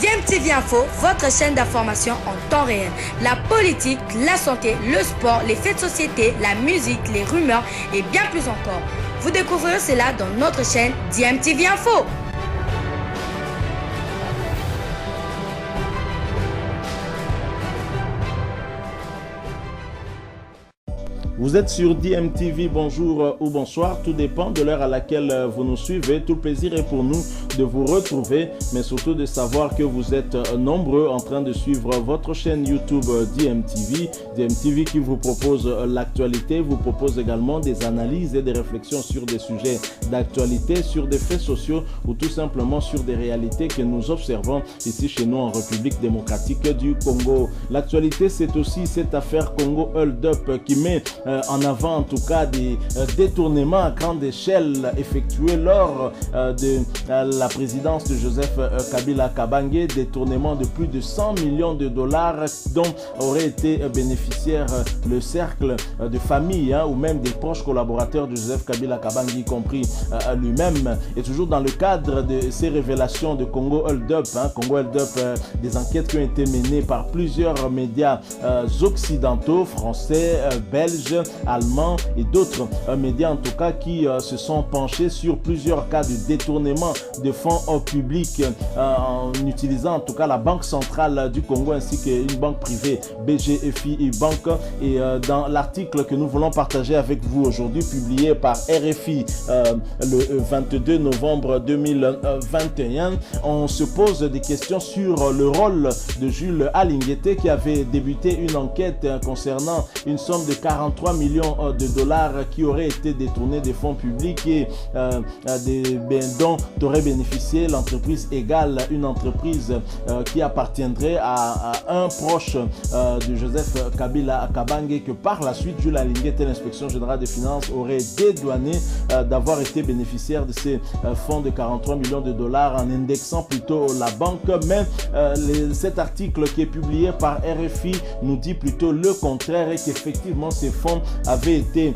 DMTV Info, votre chaîne d'information en temps réel. La politique, la santé, le sport, les faits de société, la musique, les rumeurs et bien plus encore. Vous découvrirez cela dans notre chaîne DMTV Info. Vous êtes sur DMTV, bonjour ou bonsoir, tout dépend de l'heure à laquelle vous nous suivez. Tout le plaisir est pour nous de vous retrouver, mais surtout de savoir que vous êtes nombreux en train de suivre votre chaîne YouTube DMTV. DMTV qui vous propose l'actualité, vous propose également des analyses et des réflexions sur des sujets d'actualité, sur des faits sociaux ou tout simplement sur des réalités que nous observons ici chez nous en République démocratique du Congo. L'actualité, c'est aussi cette affaire Congo Hold Up qui met en avant en tout cas des détournements à grande échelle effectués lors de la présidence de Joseph Kabila Kabange, détournement de plus de 100 millions de dollars dont aurait été bénéficiaire le cercle de famille ou même des proches collaborateurs de Joseph Kabila Kabange, y compris lui-même. Et toujours dans le cadre de ces révélations de Congo Hold Up, Congo Hold Up, des enquêtes qui ont été menées par plusieurs médias occidentaux, français, belges, allemands et d'autres médias en tout cas qui se sont penchés sur plusieurs cas de détournement de fonds publics en utilisant en tout cas la Banque centrale du Congo ainsi qu'une banque privée BGFI Bank. Et dans l'article que nous voulons partager avec vous aujourd'hui, publié par RFI le 22 novembre 2021, on se pose des questions sur le rôle de Jules Alinguete qui avait débuté une enquête concernant une somme de 43 millions de dollars qui auraient été détournés des fonds publics et dont aurait bénéficié l'entreprise Égale, une entreprise qui appartiendrait à un proche de Joseph Kabila Kabange que par la suite Jules Alinguete, l'inspection générale des finances, aurait dédouané d'avoir été bénéficiaire de ces fonds de 43 millions de dollars en indexant plutôt la banque. Mais cet article qui est publié par RFI nous dit plutôt le contraire et qu'effectivement ces fonds avaient été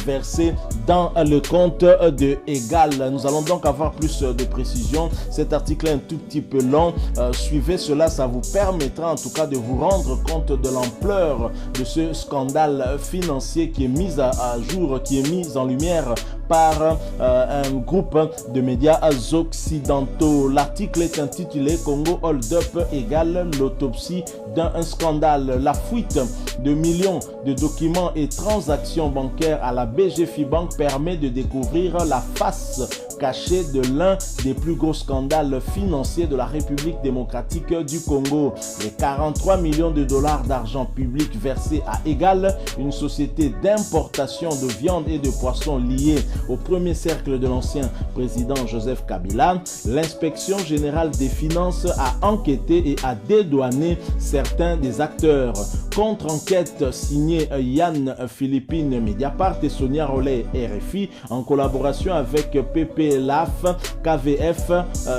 versés dans le compte de Égale. Nous allons donc avoir plus de précisions. Cet article est un tout petit peu long. Suivez cela, ça vous permettra en tout cas de vous rendre compte de l'ampleur de ce scandale financier qui est mis à jour, qui est mis en lumière par un groupe de médias occidentaux. L'article est intitulé Congo Hold Up égale l'autopsie d'un scandale. La fuite de millions de documents et transactions bancaires à la BGFI Bank permet de découvrir la face cachée de l'un des plus gros scandales financiers de la République démocratique du Congo. Les 43 millions de dollars d'argent public versés à Égale, une société d'importation de viande et de poissons liée au premier cercle de l'ancien président Joseph Kabila. L'inspection générale des finances a enquêté et a dédouané certains des acteurs. Contre-enquête signée Yann Philippine Mediapart et Sonia Rollet RFI en collaboration avec PPLAF, KVF,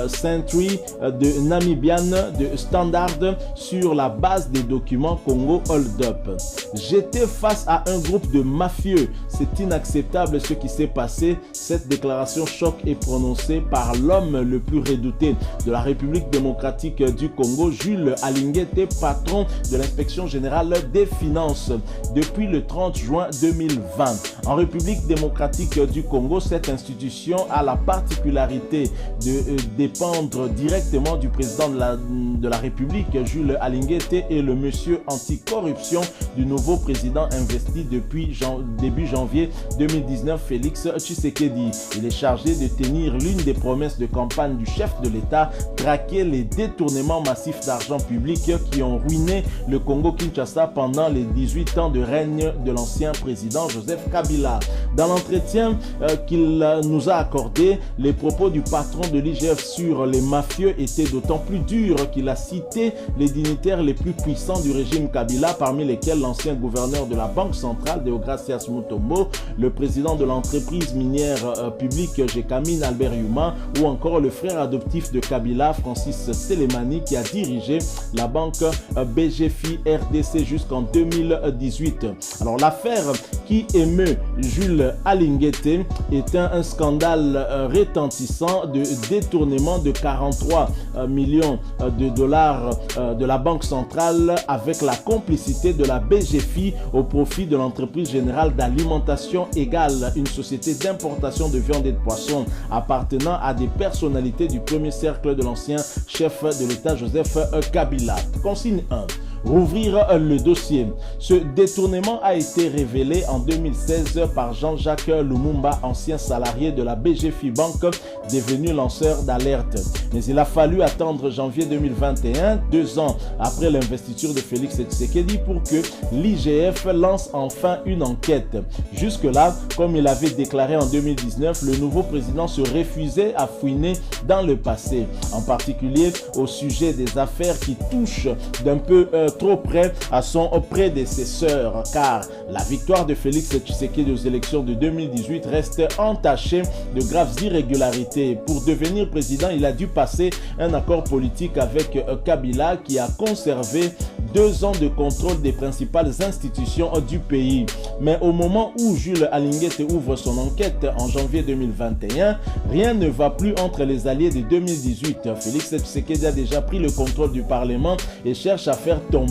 Sentry de Namibian, de Standard sur la base des documents Congo Hold Up. J'étais face à un groupe de mafieux. C'est inacceptable ce qui s'est passé. Cette déclaration choc est prononcée par l'homme le plus redouté de la République démocratique du Congo, Jules Alinguete, patron de l'inspection générale des finances. Depuis le 30 juin 2020, en République démocratique du Congo, cette institution a la particularité de dépendre directement du président de la République, Jules Alinguete, et le monsieur anticorruption du nouveau président investi depuis début janvier 2019, Félix Tshisekedi. Il est chargé de tenir l'une des promesses de campagne du chef de l'État, traquer les détournements massifs d'argent public qui ont ruiné le Congo-Kinshasa pendant les 18 ans de règne de l'ancien président Joseph Kabila. Dans l'entretien qu'il nous a accordé, les propos du patron de l'IGF sur les mafieux étaient d'autant plus durs qu'il a cité les dignitaires les plus puissants du régime Kabila, parmi lesquels l'ancien gouverneur de la Banque centrale, Deogracias Mutombo, le président de l'entreprise minière publique Gécamine, Albert Yuma, ou encore le frère adoptif de Kabila, Francis Selemani, qui a dirigé la banque BGFI RDC mener jusqu'en 2018. Alors l'affaire qui émeut Jules Alinguete est un scandale retentissant de détournement de 43 millions de dollars de la Banque centrale avec la complicité de la BGFI au profit de l'entreprise générale d'alimentation égale, une société d'importation de viande et de poisson appartenant à des personnalités du premier cercle de l'ancien chef de l'État Joseph Kabila. Consigne 1. Rouvrir le dossier. Ce détournement a été révélé en 2016 par Jean-Jacques Lumumba, ancien salarié de la BGFI Bank, devenu lanceur d'alerte. Mais il a fallu attendre janvier 2021, 2 ans après l'investiture de Félix Tshisekedi, pour que l'IGF lance enfin une enquête. Jusque-là, comme il avait déclaré en 2019, le nouveau président se refusait à fouiner dans le passé, en particulier au sujet des affaires qui touchent d'un peu trop près à son prédécesseur, car la victoire de Félix Tshisekedi aux élections de 2018 reste entachée de graves irrégularités. Pour devenir président, il a dû passer un accord politique avec Kabila qui a conservé 2 ans de contrôle des principales institutions du pays. Mais au moment où Jules Alinguete ouvre son enquête en janvier 2021, rien ne va plus entre les alliés de 2018. Félix Tshisekedi a déjà pris le contrôle du Parlement et cherche à faire tomber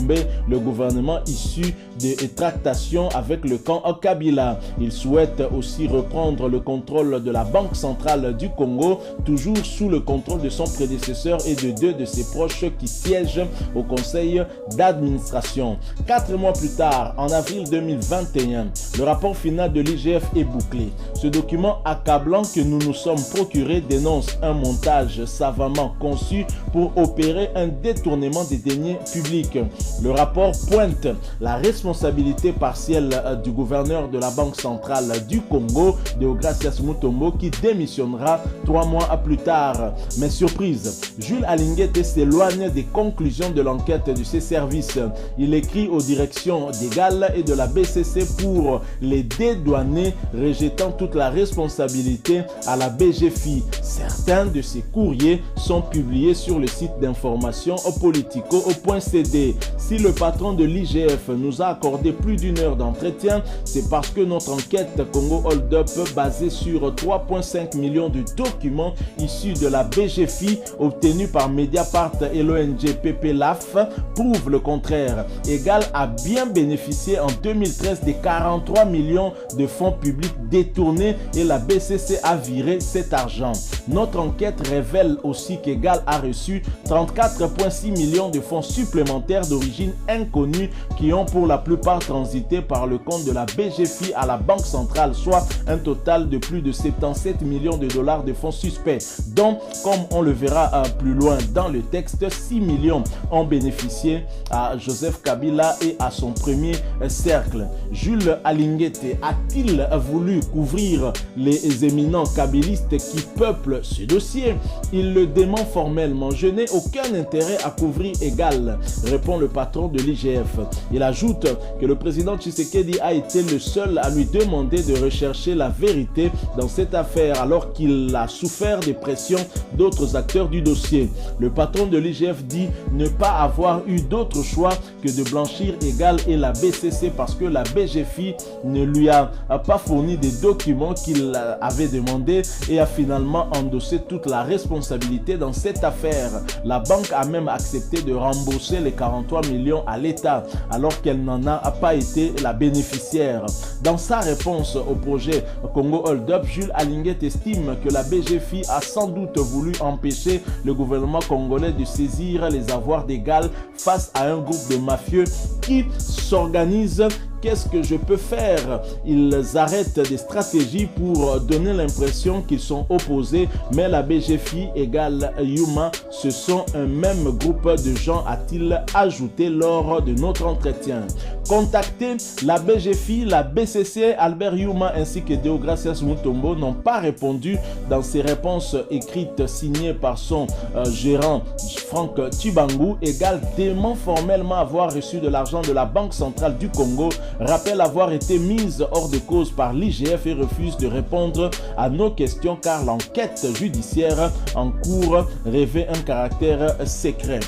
le gouvernement issu des tractations avec le camp Kabila. Il souhaite aussi reprendre le contrôle de la Banque centrale du Congo, toujours sous le contrôle de son prédécesseur et de 2 de ses proches qui siègent au conseil d'administration. 4 mois plus tard, en avril 2021, le rapport final de l'IGF est bouclé. Ce document accablant que nous nous sommes procuré dénonce un montage savamment conçu pour opérer un détournement des deniers publics. Le rapport pointe la responsabilité partielle du gouverneur de la Banque centrale du Congo, Deogracias Mutombo, qui démissionnera 3 mois plus tard. Mais surprise, Jules Alinguete s'éloigne des conclusions de l'enquête de ses services. Il écrit aux directions d'Égal et de la BCC pour les dédouaner, rejetant toute la responsabilité à la BGFI. Certains de ces courriers sont publiés sur le site d'information politico.cd. Si le patron de l'IGF nous a accordé plus d'1 heure d'entretien, c'est parce que notre enquête Congo Hold Up, basée sur 3,5 millions de documents issus de la BGFI obtenus par Mediapart et l'ONG PPLAF, prouve le contraire. Égal a bien bénéficié en 2013 des 43 millions de fonds publics détournés et la BCC a viré cet argent. Notre enquête révèle aussi qu'Égal a reçu 34,6 millions de fonds supplémentaires d'origine inconnue qui ont pour la plupart transité par le compte de la BGFI à la Banque centrale, soit un total de plus de 77 millions de dollars de fonds suspects, dont, comme on le verra plus loin dans le texte, 6 millions ont bénéficié à Joseph Kabila et à son premier cercle. Jules Alinguete a-t-il voulu couvrir les éminents kabylistes qui peuplent ce dossier? Il le dément formellement. Je n'ai aucun intérêt à couvrir Égal, répond le patron de l'IGF. Il ajoute que le président Tshisekedi a été le seul à lui demander de rechercher la vérité dans cette affaire alors qu'il a souffert des pressions d'autres acteurs du dossier. Le patron de l'IGF dit ne pas avoir eu d'autre choix que de blanchir Égal et la BCC parce que la BGFI ne lui a pas fourni des documents qu'il avait demandé et a finalement endossé toute la responsabilité dans cette affaire. La banque a même accepté de rembourser les 43 millions à l'État alors qu'elle n'en a pas été la bénéficiaire. Dans sa réponse au projet Congo Hold Up, Jules Alinguete estime que la BGFI a sans doute voulu empêcher le gouvernement congolais de saisir les avoirs d'Égal face à un groupe de mafieux qui s'organise. Qu'est-ce que je peux faire? Ils arrêtent des stratégies pour donner l'impression qu'ils sont opposés, mais la BGFI égale Yuma, ce sont un même groupe de gens, a-t-il ajouté lors de notre entretien. Contacté, la BGFI, la BCC, Albert Yuma ainsi que Deogracias Mutombo n'ont pas répondu dans ses réponses écrites signées par son gérant Franck Tchibangu. Égal dément formellement avoir reçu de l'argent de la Banque centrale du Congo, rappelle avoir été mise hors de cause par l'IGF et refuse de répondre à nos questions car l'enquête judiciaire en cours revêt un caractère secret.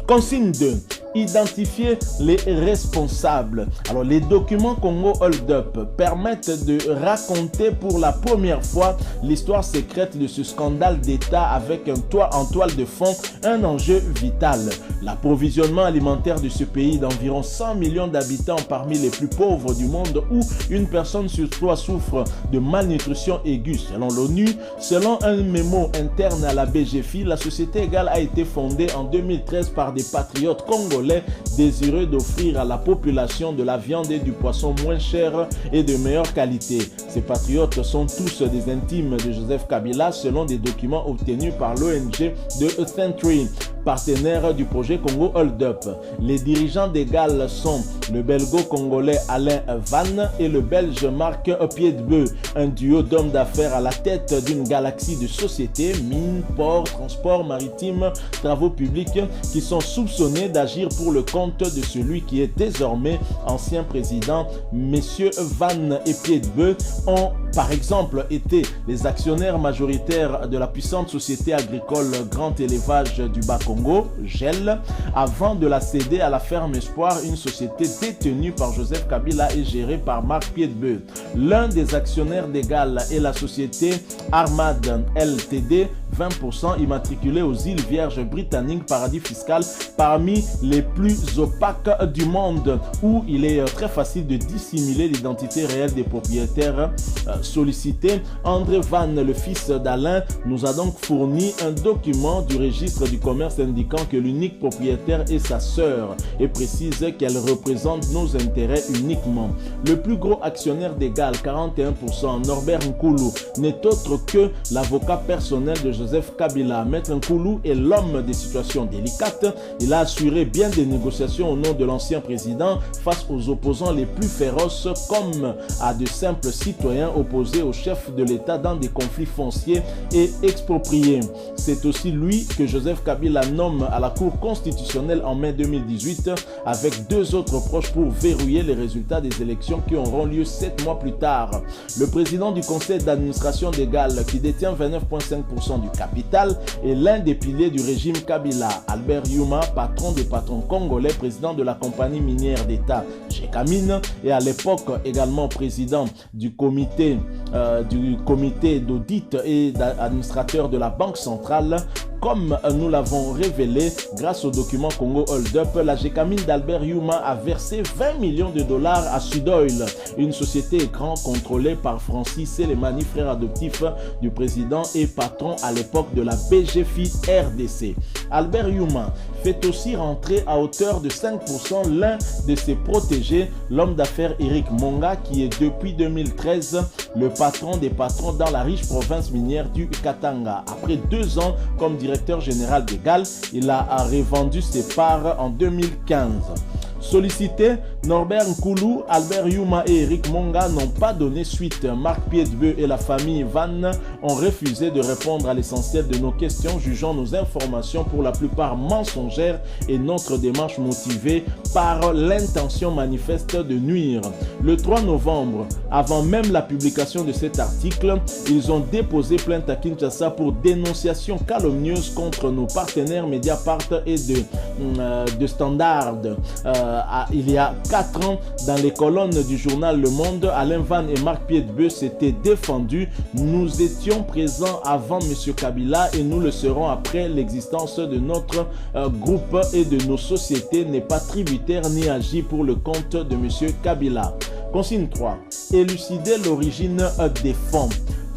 Consigne 2. Identifier les responsables. Alors, les documents Congo Hold Up permettent de raconter pour la première fois l'histoire secrète de ce scandale d'État avec en toile de fond un enjeu vital. L'approvisionnement alimentaire de ce pays d'environ 100 millions d'habitants parmi les plus pauvres du monde où une personne sur trois souffre de malnutrition aiguë selon l'ONU. Selon un mémo interne à la BGFI, la société égale a été fondée en 2013 par des patriotes congolais désireux d'offrir à la population de la viande et du poisson moins cher et de meilleure qualité. Ces patriotes sont tous des intimes de Joseph Kabila selon des documents obtenus par l'ONG de Century, partenaire du projet Congo Hold Up. Les dirigeants d'Égal sont le belgo-congolais Alain Van et le belge Marc Piedbeu, un duo d'hommes d'affaires à la tête d'une galaxie de sociétés, mines, ports, transports maritimes, travaux publics, qui sont soupçonnés d'agir pour le compte de celui qui est désormais ancien président. Messieurs Van et Piedbeu ont par exemple été les actionnaires majoritaires de la puissante société agricole Grand Élevage du Bas-Congo, GEL, avant de la céder à la Ferme Espoir, une société détenue par Joseph Kabila et gérée par Marc Piedbeu. L'un des actionnaires d'Égal est la société Armad Ltd, 20% immatriculée aux îles Vierges britanniques, paradis fiscal parmi les plus opaques du monde, où il est très facile de dissimuler l'identité réelle des propriétaires sollicités. André Van, le fils d'Alain, nous a donc fourni un document du registre du commerce indiquant que l'unique propriétaire est sa sœur et précise qu'elle représente nos intérêts uniquement. Le plus gros actionnaire d'Égal, 41%, Norbert Nkoulou, n'est autre que l'avocat personnel de Joseph Kabila. Maître Nkoulou est l'homme des situations délicates. Il a assuré bien des négociations au nom de l'ancien président face aux opposants les plus féroces comme à de simples citoyens opposés au chef de l'État dans des conflits fonciers et expropriés. C'est aussi lui que Joseph Kabila nomme à la Cour constitutionnelle en mai 2018 avec deux autres proches pour verrouiller les résultats des élections qui auront lieu 7 mois plus tard. Le président du conseil d'administration d'Égal, qui détient 29,5% du capital, est l'un des piliers du régime Kabila. Albert Yuma, patron des patrons congolais, président de la compagnie minière d'État Gécamine et à l'époque également président du comité d'audit et administrateur de la Banque centrale. Comme nous l'avons révélé grâce au document Congo Hold Up, la Gécamine d'Albert Yuma a versé 20 millions de dollars à Sudoil, une société écran contrôlée par Francis Selemani, frère adoptif du président et patron à l'époque de la BGFI RDC. Albert Yuma fait aussi rentrer à hauteur de 5% l'un de ses protégés, l'homme d'affaires Eric Monga, qui est depuis 2013 le patron des patrons dans la riche province minière du Katanga. Après 2 ans comme directeur général d'Égal, il a revendu ses parts en 2015. Sollicités, Norbert Nkoulou, Albert Yuma et Eric Monga n'ont pas donné suite. Marc Piedbeu et la famille Van ont refusé de répondre à l'essentiel de nos questions, jugeant nos informations pour la plupart mensongères et notre démarche motivée par l'intention manifeste de nuire. Le 3 novembre, avant même la publication de cet article, ils ont déposé plainte à Kinshasa pour dénonciation calomnieuse contre nos partenaires Mediapart et de Standard. Il y a 4 ans, dans les colonnes du journal Le Monde, Alain Van et Marc Piedbeu s'étaient défendus. Nous étions présents avant M. Kabila et nous le serons après. L'existence de notre groupe et de nos sociétés n'est pas tributaire ni agit pour le compte de M. Kabila. Consigne 3. Élucider l'origine des fonds.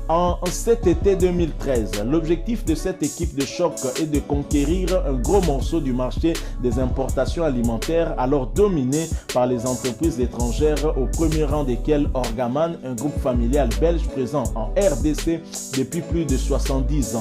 En cet été 2013, l'objectif de cette équipe de choc est de conquérir un gros morceau du marché des importations alimentaires, alors dominé par les entreprises étrangères, au premier rang desquelles Orgaman, un groupe familial belge présent en RDC depuis plus de 70 ans.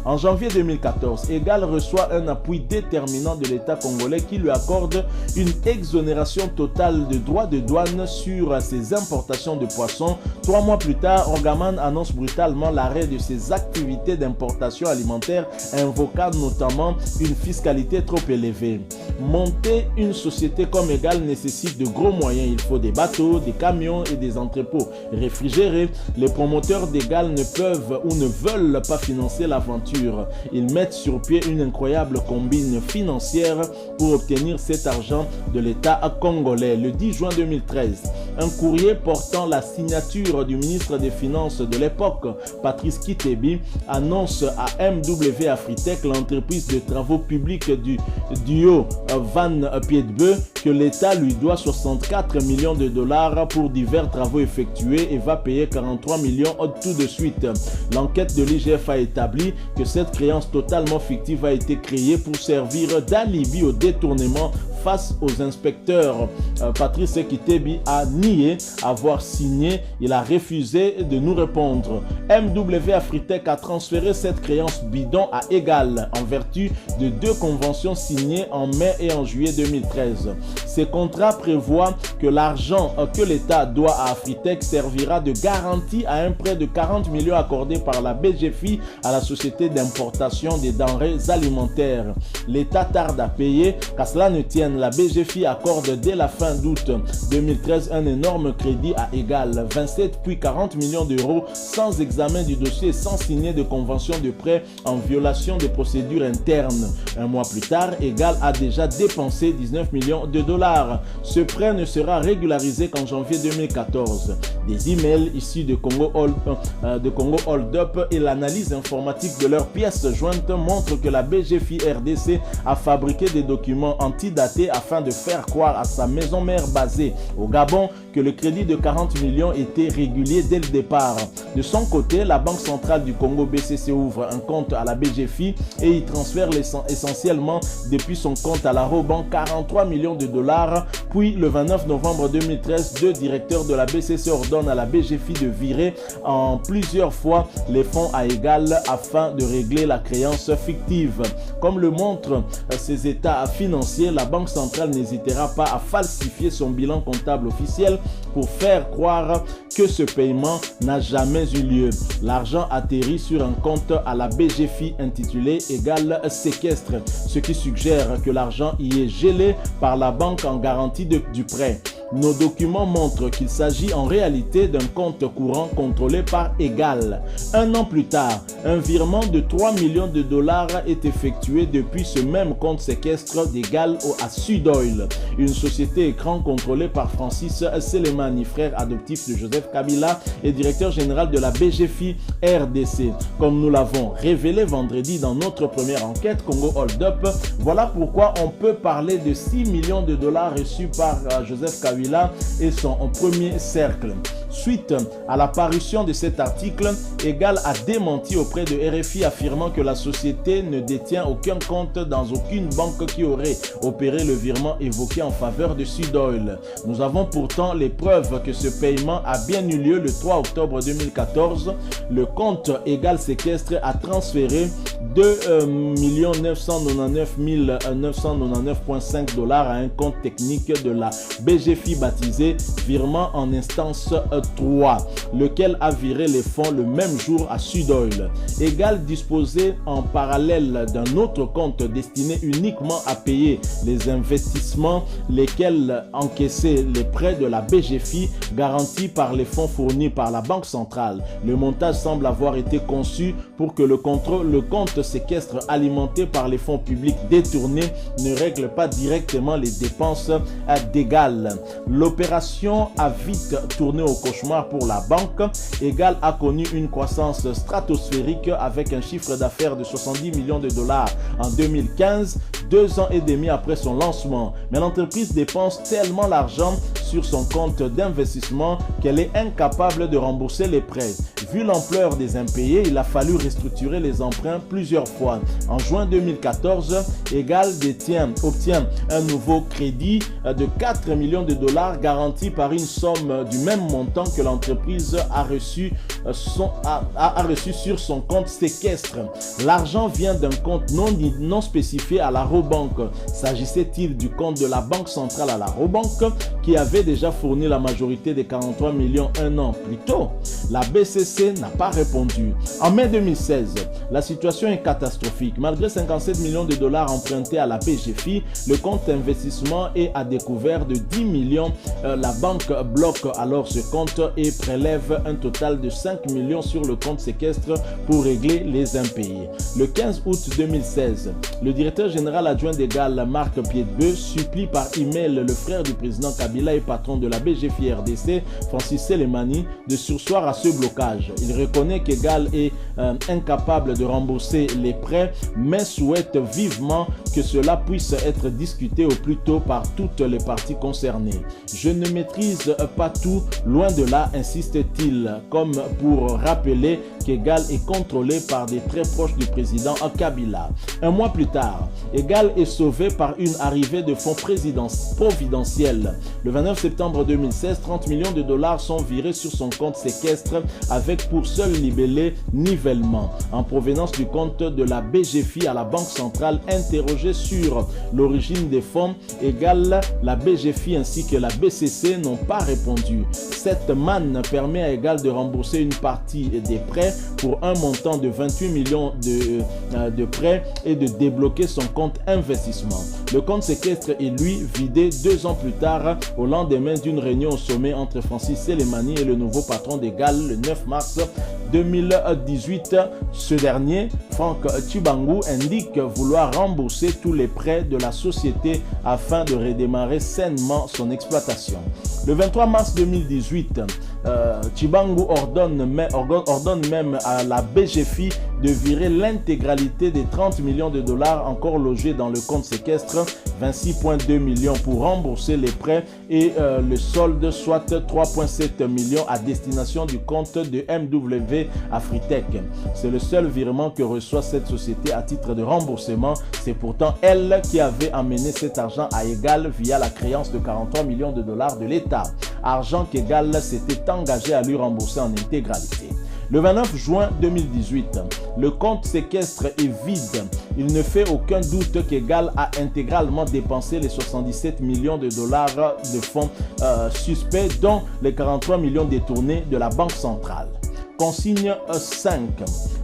En janvier 2014, Égal reçoit un appui déterminant de l'État congolais qui lui accorde une exonération totale de droits de douane sur ses importations de poissons. 3 mois plus tard, Orgaman annonce brutalement l'arrêt de ses activités d'importation alimentaire, invoquant notamment une fiscalité trop élevée. Monter une société comme Egal nécessite de gros moyens. Il faut des bateaux, des camions et des entrepôts réfrigérés. Les promoteurs d'Egal ne peuvent ou ne veulent pas financer l'aventure. Ils mettent sur pied une incroyable combine financière pour obtenir cet argent de l'État congolais. Le 10 juin 2013, un courrier portant la signature du ministre des Finances de l'époque, Patrice Kitebi, annonce à MW Afritech, l'entreprise de travaux publics du duo Van Piedbeu, que l'État lui doit 64 millions de dollars pour divers travaux effectués et va payer 43 millions tout de suite. L'enquête de l'IGF a établi que cette créance totalement fictive a été créée pour servir d'alibi au détournement face aux inspecteurs. Patrice Kitebi a nié avoir signé. Il a refusé de nous répondre. MW Afritech a transféré cette créance bidon à Egal en vertu de 2 conventions signées en mai et en juillet 2013. Ces contrats prévoient que l'argent que l'État doit à Afritech servira de garantie à un prêt de 40 millions accordé par la BGFI à la société d'importation des denrées alimentaires. L'État tarde à payer. Qu'à cela ne tienne, la BGFI accorde dès la fin d'août 2013 un énorme crédit à Egal, 27 puis 40 millions d'euros sans examen du dossier et sans signer de convention de prêt en violation des procédures internes. Un mois plus tard, Egal a déjà dépensé 19 millions de dollars. Ce prêt ne sera régularisé qu'en janvier 2014. Des emails issus de Congo Hold Up et l'analyse informatique de leurs pièces jointes montrent que la BGFI RDC a fabriqué des documents antidatés afin de faire croire à sa maison mère basée au Gabon que le crédit de 40 millions était régulier dès le départ. De son côté, la Banque centrale du Congo BCC ouvre un compte à la BGFI et y transfère essentiellement depuis son compte à la Roban 43 millions de dollars. Puis le 29 novembre 2013, 2 directeurs de la BCC ordonnent à la BGFI de virer en plusieurs fois les fonds à Egal afin de régler la créance fictive. Comme le montrent ces états financiers, la Banque centrale n'hésitera pas à falsifier son bilan comptable officiel pour faire croire que ce paiement n'a jamais eu lieu. L'argent atterrit sur un compte à la BGFI intitulé Egal séquestre, ce qui suggère que l'argent y est gelé par la banque en garantie du prêt. Nos documents montrent qu'il s'agit en réalité d'un compte courant contrôlé par Egal. Un an plus tard, un virement de 3 millions de dollars est effectué depuis ce même compte séquestre d'Egal à Sudoil, une société écran contrôlée par Francis Selemani, frère adoptif de Joseph Kabila et directeur général de la BGFI RDC. Comme nous l'avons révélé vendredi dans notre première enquête Congo Hold Up, voilà pourquoi on peut parler de 6 millions de dollars reçus par Joseph Kabila et son premier cercle. Suite à l'apparition de cet article, Egal a démenti auprès de RFI affirmant que la société ne détient aucun compte dans aucune banque qui aurait opéré le virement évoqué en faveur de Sudoil. Nous avons pourtant les preuves que ce paiement a bien eu lieu le 3 octobre 2014. Le compte Egal séquestre a transféré 2 999 999,5 dollars à un compte technique de la BGFI baptisé virement en instance 3, lequel a viré les fonds le même jour à Sudoil. Egal disposait en parallèle d'un autre compte destiné uniquement à payer les investissements, lesquels encaissaient les prêts de la BGFI garantis par les fonds fournis par la Banque centrale. Le montage semble avoir été conçu pour que le compte séquestre alimenté par les fonds publics détournés ne règle pas directement les dépenses d'Egal. L'opération a vite tourné au cauchemar pour la banque. Egal a connu une croissance stratosphérique avec un chiffre d'affaires de 70 millions de dollars en 2015, 2 ans et demi après son lancement. Mais l'entreprise dépense tellement l'argent sur son compte d'investissement qu'elle est incapable de rembourser les prêts. Vu l'ampleur des impayés, il a fallu restructurer les emprunts plusieurs fois. En juin 2014, Egal obtient un nouveau crédit de 4 millions de dollars garanti par une somme du même montant que l'entreprise a reçu sur son compte séquestre. L'argent vient d'un compte non spécifié à la Roban Bank? S'agissait-il du compte de la Banque centrale à la Robank qui avait déjà fourni la majorité des 43 millions un an plus tôt? La BCC n'a pas répondu. En mai 2016, la situation est catastrophique. Malgré 57 millions de dollars empruntés à la BGFI, le compte investissement est à découvert de 10 millions. La banque bloque alors ce compte et prélève un total de 5 millions sur le compte séquestre pour régler les impayés. Le 15 août 2016, le directeur général adjoint d'Egal, Marc Piedbeu, supplie par email le frère du président Kabila et patron de la BGFI RDC, Francis Selemani, de surseoir à ce blocage. Il reconnaît qu'Egal est incapable de rembourser les prêts, mais souhaite vivement que cela puisse être discuté au plus tôt par toutes les parties concernées. Je ne maîtrise pas tout, loin de là, insiste-t-il, comme pour rappeler qu'Egal est contrôlé par des très proches du président Kabila. Un mois plus tard, Egal est sauvé par une arrivée de fonds providentiels. Le 29 septembre 2016, 30 millions de dollars sont virés sur son compte séquestre avec pour seul libellé nivellement. En provenance du compte de la BGFI à la Banque centrale, interrogé sur l'origine des fonds, Egal, la BGFI ainsi que la BCC n'ont pas répondu. Cette manne permet à Egal de rembourser une partie des prêts pour un montant de 28 millions de prêts et de débloquer son compte investissement. Le compte séquestre est lui vidé 2 ans plus tard au lendemain d'une réunion au sommet entre Francis Selemani et le nouveau patron d'Egal le 9 mars 2018. Ce dernier, Franck Tchibangu, indique vouloir rembourser tous les prêts de la société afin de redémarrer sainement son exploitation. Le 23 mars 2018, Tchibangu ordonne même à la BGFI de virer l'intégralité des 30 millions de dollars encore logés dans le compte séquestre, 26,2 millions pour rembourser les prêts et le solde, soit 3,7 millions à destination du compte de MW Afritech. C'est le seul virement que reçoit cette société à titre de remboursement. C'est pourtant elle qui avait amené cet argent à Egal via la créance de 43 millions de dollars de l'État. Argent qu'Egal s'était engagé à lui rembourser en intégralité. Le 29 juin 2018, le compte séquestre est vide. Il ne fait aucun doute qu'Egal a intégralement dépensé les 77 millions de dollars de fonds suspects, dont les 43 millions détournés de la Banque centrale. Consigne 5.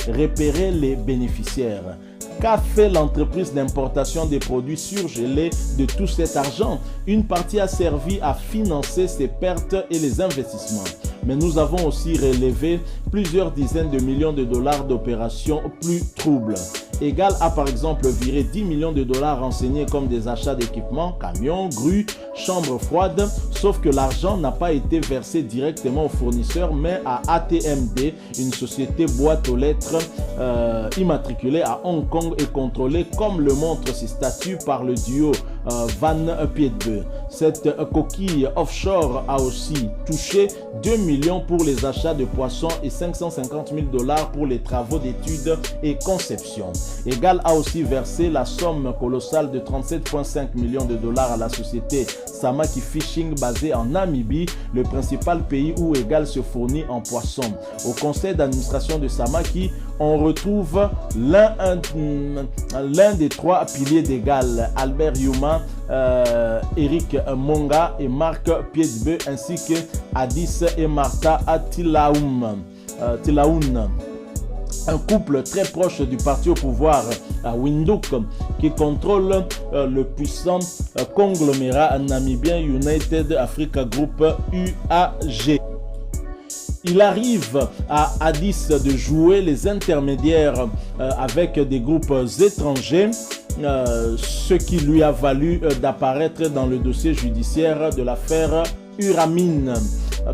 Repérer les bénéficiaires. Qu'a fait l'entreprise d'importation des produits surgelés de tout cet argent? Une partie a servi à financer ses pertes et les investissements. Mais nous avons aussi relevé plusieurs dizaines de millions de dollars d'opérations plus troubles. Egal a par exemple viré 10 millions de dollars renseignés comme des achats d'équipements, camions, grues, chambres froides, sauf que l'argent n'a pas été versé directement aux fournisseurs mais à ATMD, une société boîte aux lettres immatriculée à Hong Kong et contrôlée comme le montrent ses statuts par le duo Van Piedbeu. Cette coquille offshore a aussi touché 2 millions pour les achats de poissons et 550 000 dollars pour les travaux d'études et conception. Egal a aussi versé la somme colossale de 37,5 millions de dollars à la société Samaki Fishing basée en Namibie, le principal pays où Egal se fournit en poissons. Au conseil d'administration de Samaki, on retrouve l'un des 3 piliers d'Egal, Albert Yuma, Eric Monga et Marc Piedbeu, ainsi que Addis et Martha Tilaoun. Un couple très proche du parti au pouvoir à Windhoek qui contrôle le puissant conglomérat namibien United Africa Group UAG. Il arrive à Addis de jouer les intermédiaires avec des groupes étrangers, ce qui lui a valu d'apparaître dans le dossier judiciaire de l'affaire Uramine.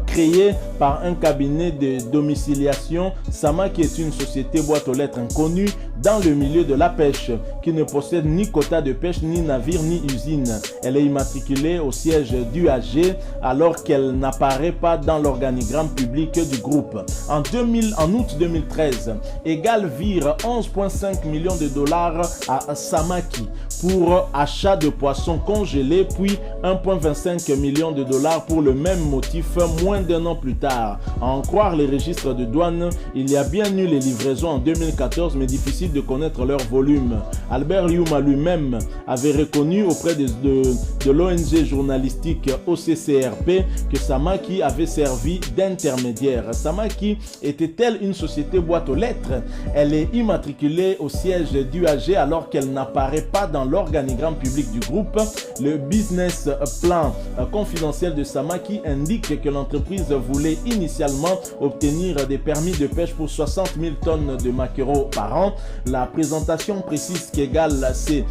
Créé par un cabinet de domiciliation, Samaki est une société boîte aux lettres inconnue dans le milieu de la pêche, qui ne possède ni quota de pêche, ni navire, ni usine. Elle est immatriculée au siège d'UAG alors qu'elle n'apparaît pas dans l'organigramme public du groupe. En août 2013, Egal vire 11,5 millions de dollars à Samaki pour achat de poissons congelés, puis 1,25 millions de dollars pour le même motif moins d'un an plus tard. À en croire les registres de douane, il y a bien eu les livraisons en 2014, mais difficile de connaître leur volume. Albert Yuma lui-même avait reconnu auprès de l'ONG journalistique OCCRP que Samaki avait servi d'intermédiaire. Samaki était-elle une société boîte aux lettres? Elle est immatriculée au siège d'UAG alors qu'elle n'apparaît pas dans l'organigramme public du groupe. Le business plan confidentiel de Samaki indique que l'entreprise voulait initialement obtenir des permis de pêche pour 60 000 tonnes de maquereaux par an. La présentation précise qu'Egal s'est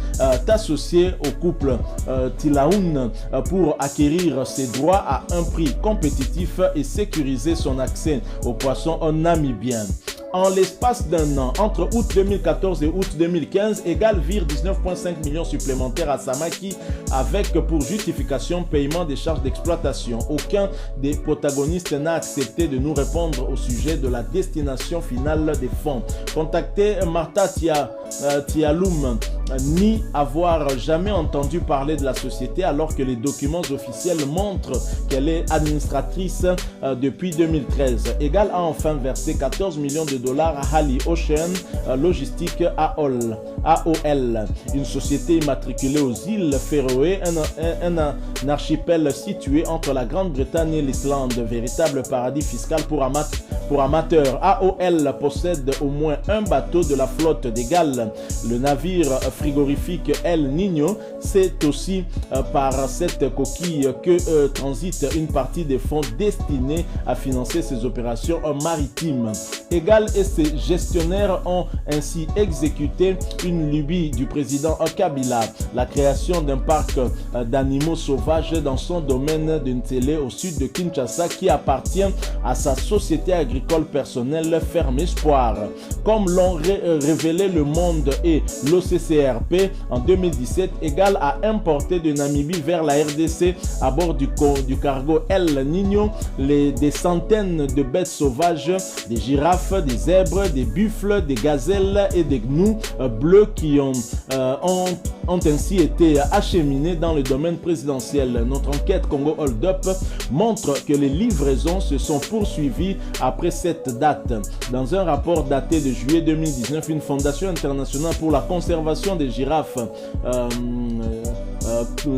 associé au couple Tilaoun pour acquérir ses droits à un prix compétitif et sécuriser son accès aux poissons namibiens. En l'espace d'un an, entre août 2014 et août 2015, Egal vire 19,5 millions supplémentaires à Samaki avec pour justification paiement des charges d'exploitation. Aucun des protagonistes n'a accepté de nous répondre au sujet de la destination finale des fonds. Contacté Martha Tialoum ni avoir jamais entendu parler de la société alors que les documents officiels montrent qu'elle est administratrice depuis 2013. Egal a enfin versé 14 millions de dollars à Hali Ocean Logistique AOL, une société immatriculée aux îles Féroé, un archipel situé entre la Grande-Bretagne et l'Islande, véritable paradis fiscal pour amateurs. AOL possède au moins un bateau de la flotte d'Egal, le navire frigorifique El Niño. C'est aussi par cette coquille que transite une partie des fonds destinés à financer ces opérations maritimes. Egal et ses gestionnaires ont ainsi exécuté une lubie du président Kabila, la création d'un parc d'animaux sauvages dans son domaine d'une télé au sud de Kinshasa qui appartient à sa société agricole personnelle Ferme Espoir. Comme l'ont révélé Le Monde et l'OCCRP en 2017, Egal a importé de Namibie vers la RDC à bord du cargo El Niño des centaines de bêtes sauvages, des girafes, des zèbres, des buffles, des gazelles et des gnous bleus qui ont ainsi été acheminés dans le domaine présidentiel. Notre enquête Congo Hold Up montre que les livraisons se sont poursuivies après cette date. Dans un rapport daté de juillet 2019, une fondation internationale pour la conservation des girafes,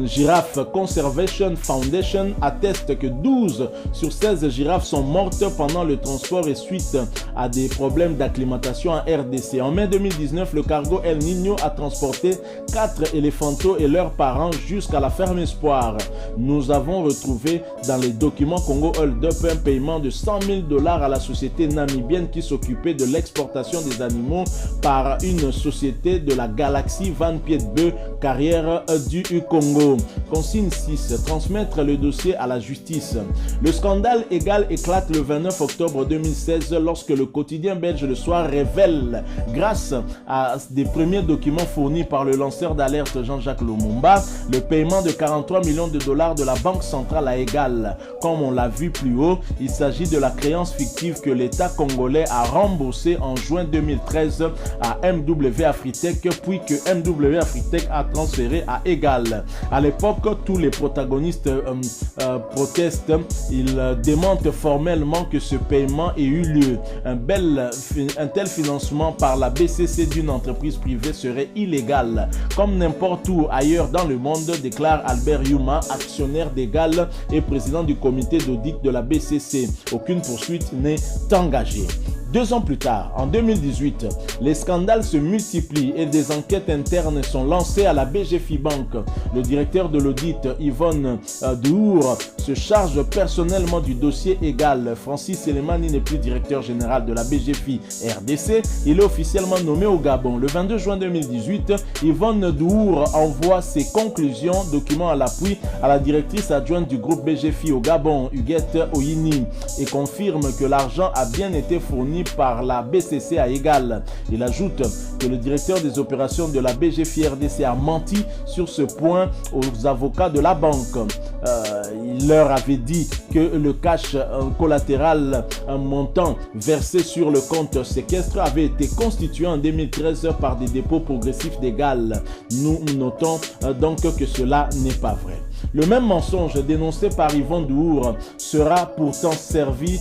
Giraffe Conservation Foundation, atteste que 12 sur 16 girafes sont mortes pendant le transport et suite à des problèmes d'acclimatation en RDC. En mai 2019, le cargo El Niño a transporté 4 éléphantos et leurs parents jusqu'à la ferme Espoir. Nous avons retrouvé dans les documents Congo Hold Up un paiement de 100 000 $ à la société namibienne qui s'occupait de l'exportation des animaux par une société de la galaxie Van Piedbeu, carrière du Congo. Consigne 6. Transmettre le dossier à la justice. Le scandale Egal éclate le 29 octobre 2016 lorsque le quotidien belge Le Soir révèle, grâce à des premiers documents fournis par le lanceur d'alerte Jean-Jacques Lumumba, le paiement de 43 millions de $ de la Banque centrale à Egal. Comme on l'a vu plus haut, il s'agit de la créance fictive que l'État congolais a remboursée en juin 2013 à MW Afritech, puis que MW Afritech a transféré à Egal. À l'époque, tous les protagonistes protestent. Ils démentent formellement que ce paiement ait eu lieu. Un tel financement par la BCC d'une entreprise privée serait illégal, comme n'importe où ailleurs dans le monde, déclare Albert Yuma, actionnaire d'Egal et président du comité d'audit de la BCC. Aucune poursuite n'est engagée. 2 ans plus tard, en 2018, les scandales se multiplient et des enquêtes internes sont lancées à la BGFI Bank. Le directeur de l'audit, Yvonne Douour, se charge personnellement du dossier Egal. Francis Selemani n'est plus directeur général de la BGFI RDC. Il est officiellement nommé au Gabon. Le 22 juin 2018, Yvonne Douour envoie ses conclusions, documents à l'appui, à la directrice adjointe du groupe BGFI au Gabon, Huguette Oyini, et confirme que l'argent a bien été fourni par la BCC à Egal. Il ajoute que le directeur des opérations de la BGFI RDC a menti sur ce point aux avocats de la banque. Il leur avait dit que le cash collatéral, un montant versé sur le compte séquestre, avait été constitué en 2013 par des dépôts progressifs d'Egal. Nous notons donc que cela n'est pas vrai. Le même mensonge dénoncé par Yvon Douour sera pourtant servi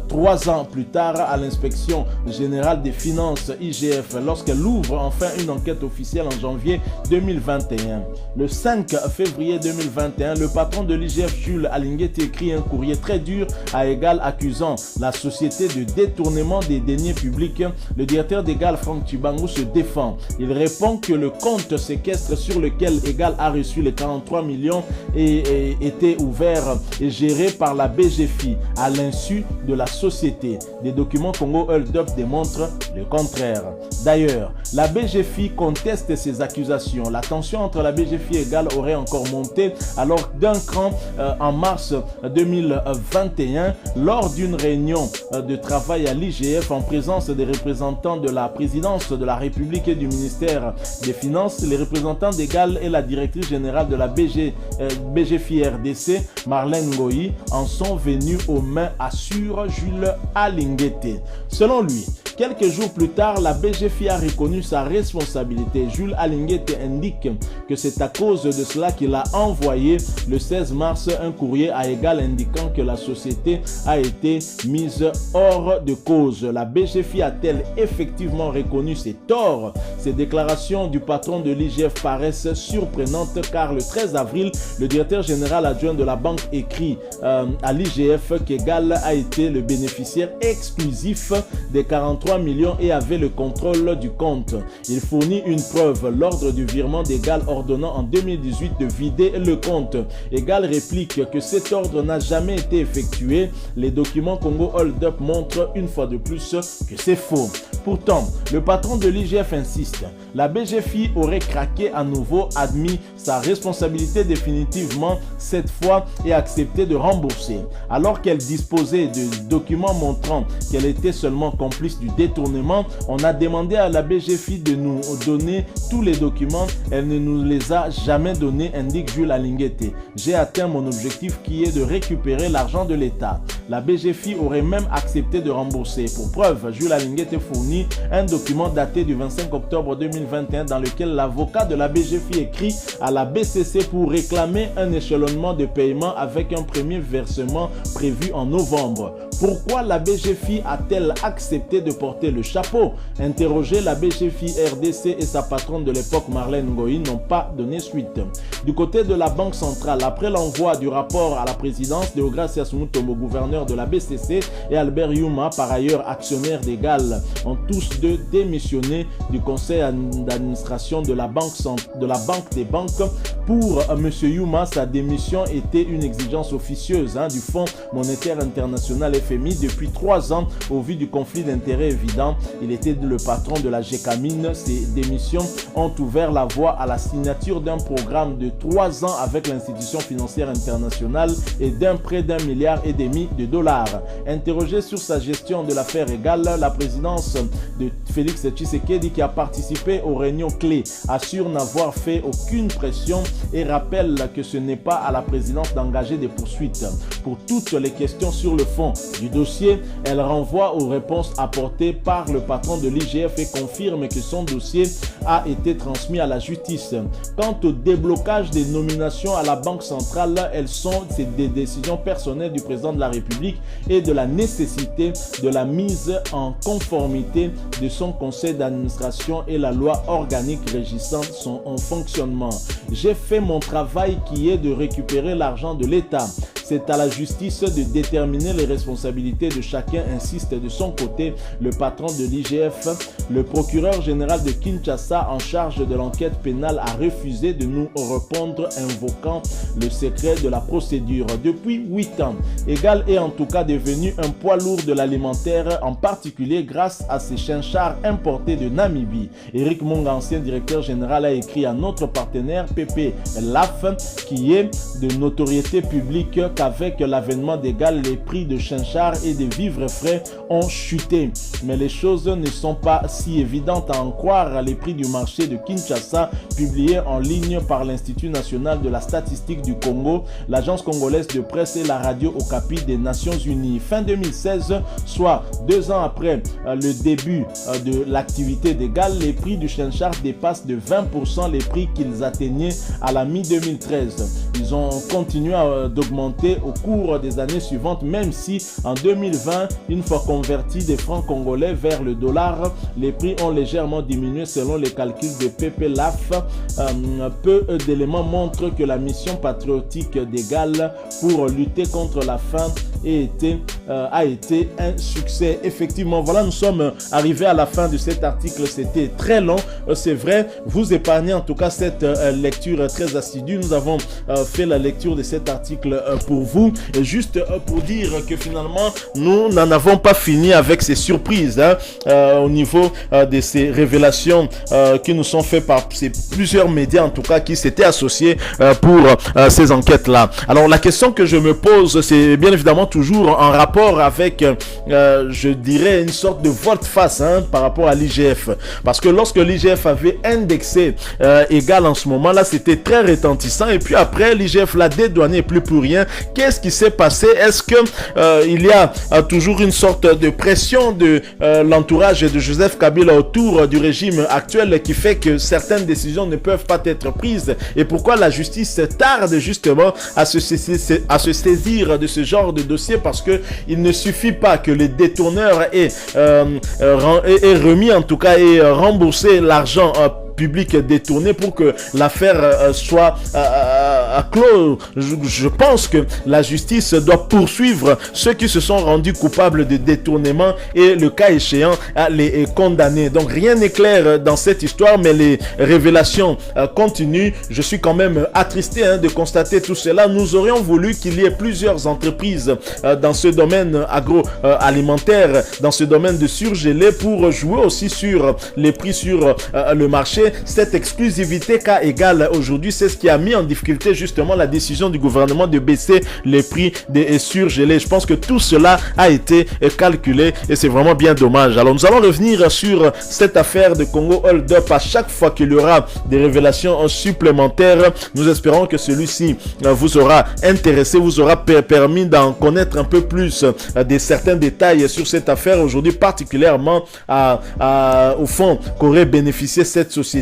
3 ans plus tard à l'inspection générale des finances IGF lorsqu'elle ouvre enfin une enquête officielle en janvier 2021. Le 5 février 2021, le patron de l'IGF, Jules Alinguete, écrit un courrier très dur à Egal accusant la société de détournement des deniers publics. Le directeur d'Egal, Franck Tchibango, se défend. Il répond que le compte séquestre sur lequel Egal a reçu les 43 millions était ouvert et géré par la BGFI à l'insu de la société. Des documents Congo Hold Up démontrent le contraire. D'ailleurs, la BGFI conteste ces accusations. La tension entre la BGFI et Egal aurait encore monté alors d'un cran en mars 2021 lors d'une réunion de travail à l'IGF en présence des représentants de la présidence de la République et du ministère des Finances. Les représentants d'Egal et la directrice générale de la BGFI RDC, Marlène Ngoyi, en sont venus aux mains, assure Jules Alinguete. Selon lui, quelques jours plus tard, la BGFI a reconnu sa responsabilité. Jules Alinguete indique que c'est à cause de cela qu'il a envoyé le 16 mars un courrier à Egal indiquant que la société a été mise hors de cause. La BGFI a-t-elle effectivement reconnu ses torts? Ces déclarations du patron de l'IGF paraissent surprenantes car le 13 avril, le directeur général adjoint de la banque écrit à l'IGF qu'Egal a été le bénéficiaire exclusif des 43 millions et avait le contrôle du compte. Il fournit une preuve, l'ordre du virement d'Egal ordonnant en 2018 de vider le compte. Egal réplique que cet ordre n'a jamais été effectué. Les documents Congo Hold Up montrent une fois de plus que c'est faux. Pourtant, le patron de l'IGF insiste. La BGFI aurait craqué à nouveau, admis sa responsabilité définitivement cette fois et accepté de rembourser. Alors qu'elle disposait de documents montrant qu'elle était seulement complice du détournement, on a demandé à la BGFI de nous donner tous les documents. Elle ne nous les a jamais donnés, indique Jules Alinguete. J'ai atteint mon objectif qui est de récupérer l'argent de l'État. La BGFI aurait même accepté de rembourser. Pour preuve, Jules Alinguete fournit un document daté du 25 octobre 2021 dans lequel l'avocat de la BGFI écrit à la BCC pour réclamer un échelonnement de paiement avec un premier versement prévu en novembre. Pourquoi la BGFI a-t-elle accepté de porter le chapeau? Interrogé, la BGFI RDC et sa patronne de l'époque Marlène Ngoyi n'ont pas donné suite. Du côté de la Banque centrale, après l'envoi du rapport à la présidence, Deogracias Mutombo, gouverneur de la BCC, et Albert Yuma, par ailleurs actionnaire d'Egal, ont tous deux démissionné du conseil d'administration de la banque des banques. Pour M. Yuma, sa démission était une exigence officieuse du Fonds monétaire international FMI depuis 3 ans au vu du conflit d'intérêts évident. Il était le patron de la GECAMINE. Ces démissions ont ouvert la voie à la signature d'un programme de 3 ans avec l'institution financière internationale et d'un prêt d'1,5 milliard de dollars. Interrogé sur sa gestion de l'affaire Egal, la présidence de Félix Tshisekedi, qui a participé aux réunions clés, assure n'avoir fait aucune pression et rappelle que ce n'est pas à la présidence d'engager des poursuites. Pour toutes les questions sur le fond du dossier, elle renvoie aux réponses apportées par le patron de l'IGF et confirme que son dossier a été transmis à la justice. Quant au déblocage des nominations à la Banque centrale, c'est des décisions personnelles du président de la République et de la nécessité de la mise en conformité de son conseil d'administration et la loi organique régissant son fonctionnement. J'ai fait mon travail qui est de récupérer l'argent de l'État. C'est à la justice de déterminer les responsabilités de chacun, insiste de son côté le patron de l'IGF. Le procureur général de Kinshasa en charge de l'enquête pénale a refusé de nous répondre, invoquant le secret de la procédure. Depuis 8 ans, Egal est en tout cas devenu un poids lourd de l'alimentaire, en particulier grâce à ses chinchards importés de Namibie. Eric Mong, ancien directeur général, a écrit à notre partenaire PP LAF, qui est de notoriété publique, qu'avec l'avènement d'Égal, les prix de chinchard et des vivres frais ont chuté. Mais les choses ne sont pas si évidentes à en croire. Les prix du marché de Kinshasa, publiés en ligne par l'Institut national de la statistique du Congo, l'agence congolaise de presse et la radio Okapi des Nations Unies. Fin 2016, soit 2 ans après le début de l'activité d'Égal, les prix du chinchard dépassent de 20% les prix qu'ils atteignaient à la mi-2013. Ils ont continué d'augmenter au cours des années suivantes, même si en 2020, une fois convertis des francs congolais vers le dollar, les prix ont légèrement diminué selon les calculs de PPLAF. Peu d'éléments montrent que la mission patriotique d'Égal pour lutter contre la faim a été un succès. Effectivement, voilà, nous sommes arrivés à la fin de cet article. C'était très long, c'est vrai. Vous épargnez en tout cas cette lecture très assidue. Nous avons fait la lecture de cet article pour vous. Et juste pour dire que finalement, nous n'en avons pas fini avec ces surprises au niveau de ces révélations qui nous sont faites par plusieurs médias en tout cas qui s'étaient associés pour ces enquêtes-là. Alors la question que je me pose, c'est bien évidemment toujours en rapport avec, je dirais, une sorte de volte-face par rapport à l'IGF. Parce que lorsque l'IGF avait indexé Égal en ce moment-là, c'était très retentissant. Et puis après, l'IGF l'a dédouané et plus pour rien. Qu'est-ce qui s'est passé? Est-ce que il y a toujours une sorte de pression de l'entourage de Joseph Kabila autour du régime actuel qui fait que certaines décisions ne peuvent pas être prises? Et pourquoi la justice tarde justement à se saisir de ce genre de dossier? Parce que il ne suffit pas que les détourneurs aient remis en tout cas et remboursé l'argent public détourné pour que l'affaire soit clos. Je pense que la justice doit poursuivre ceux qui se sont rendus coupables de détournement et le cas échéant à les condamner. Donc rien n'est clair dans cette histoire, mais les révélations continuent. Je suis quand même attristé de constater tout cela. Nous aurions voulu qu'il y ait plusieurs entreprises dans ce domaine agroalimentaire, dans ce domaine de surgelé, pour jouer aussi sur les prix sur le marché. Cette exclusivité qu'a Égal aujourd'hui, c'est ce qui a mis en difficulté justement la décision du gouvernement de baisser les prix des surgelés. Je pense que tout cela a été calculé et c'est vraiment bien dommage. Alors nous allons revenir sur cette affaire de Congo Hold Up à chaque fois qu'il y aura des révélations supplémentaires. Nous espérons que celui-ci vous aura intéressé, vous aura permis d'en connaître un peu plus de certains détails sur cette affaire aujourd'hui, particulièrement au fond qu'aurait bénéficié cette société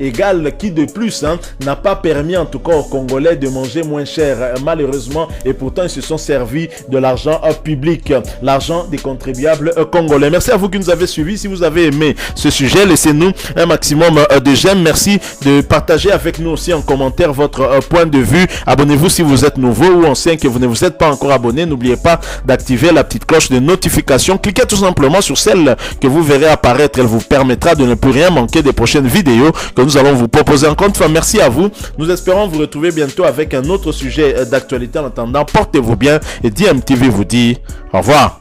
Égal, qui de plus n'a pas permis en tout cas aux Congolais de manger moins cher malheureusement, et pourtant ils se sont servis de l'argent public, l'argent des contribuables congolais. Merci à vous qui nous avez suivis. Si vous avez aimé ce sujet, laissez-nous un maximum de j'aime. Merci de partager avec nous aussi en commentaire votre point de vue. Abonnez-vous si vous êtes nouveau ou ancien que vous ne vous êtes pas encore abonné. N'oubliez pas d'activer la petite cloche de notification. Cliquez tout simplement sur celle que vous verrez apparaître. Elle vous permettra de ne plus rien manquer des prochaines vidéos que nous allons vous proposer. Encore une fois, merci à vous. Nous espérons vous retrouver bientôt avec un autre sujet d'actualité. En attendant, portez-vous bien et DMTV vous dit au revoir.